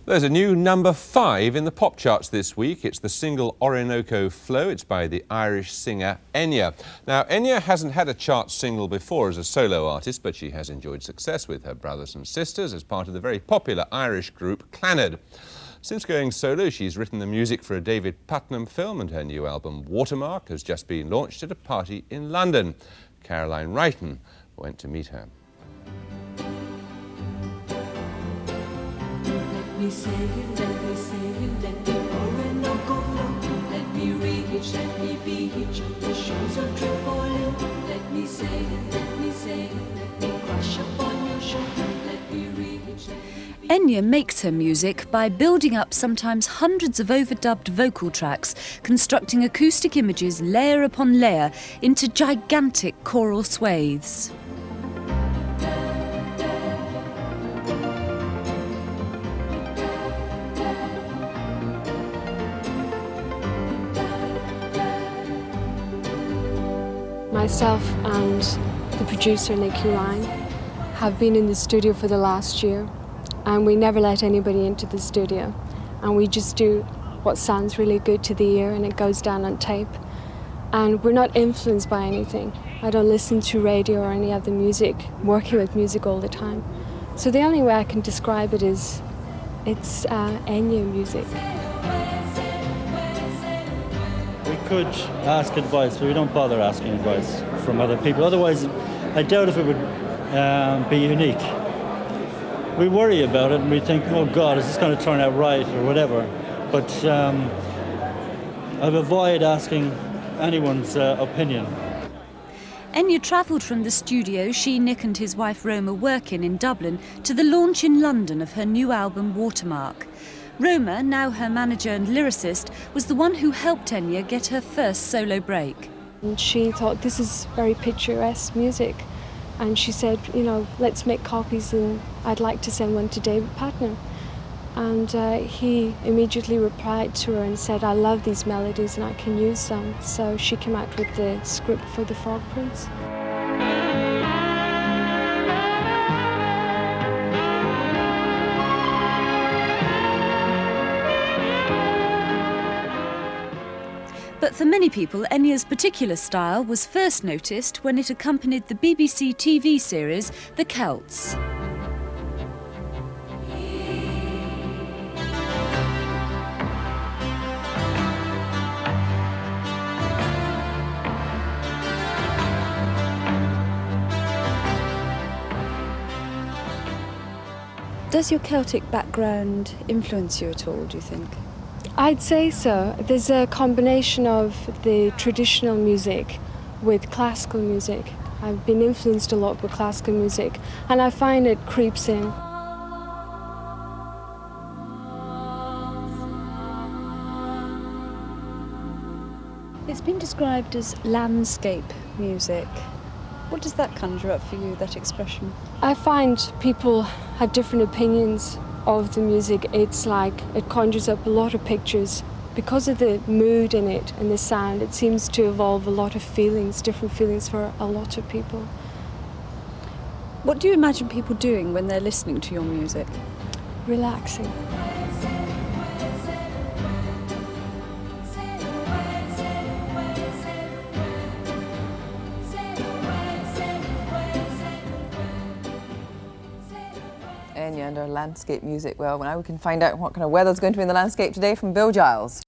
There's a new number 5 in the pop charts this week. It's the single Orinoco Flow. It's by the Irish singer Enya. Now, Enya hasn't had a chart single before as a solo artist, but she has enjoyed success with her brothers and sisters as part of the very popular Irish group Clannad. Since going solo, she's written the music for a David Putnam film, and her new album Watermark has just been launched at a party in London. Caroline Wrighton went to meet her. Let me say it, let the Orinoco flow. Let me reach, let me beach, the shores of Tripoli. Let me say it, let me crash upon your shoulder. Let me reach, Enya makes her music by building up sometimes hundreds of overdubbed vocal tracks, constructing acoustic images layer upon layer into gigantic choral swathes. Myself and the producer, Nicky Ryan, have been in the studio for the last year, and we never let anybody into the studio, and we just do what sounds really good to the ear, and it goes down on tape. And we're not influenced by anything. I don't listen to radio or any other music, working with music all the time. So the only way I can describe it is it's Enya music. We could ask advice, but we don't bother asking advice from other people. Otherwise, I doubt if it would be unique. We worry about it and we think, oh God, is this going to turn out right or whatever? But I've avoided asking anyone's opinion. Enya travelled from the studio she, Nick and his wife Roma work in Dublin to the launch in London of her new album Watermark. Roma, now her manager and lyricist, was the one who helped Enya get her first solo break. And she thought, this is very picturesque music. And she said, you know, let's make copies, and I'd like to send one to David Putnam. And he immediately replied to her and said, I love these melodies and I can use them. So she came out with the script for The Frog Prince. But for many people, Enya's particular style was first noticed when it accompanied the BBC TV series The Celts. Does your Celtic background influence you at all, do you think? I'd say so. There's a combination of the traditional music with classical music. I've been influenced a lot with classical music, and I find it creeps in. It's been described as landscape music. What does that conjure up for you, that expression? I find people have different opinions of the music. It's like it conjures up a lot of pictures. Because of the mood in it and the sound, it seems to evolve a lot of feelings, different feelings for a lot of people. What do you imagine people doing when they're listening to your music? Relaxing. Enya and her landscape music. Well, now we can find out what kind of weather's going to be in the landscape today from Bill Giles.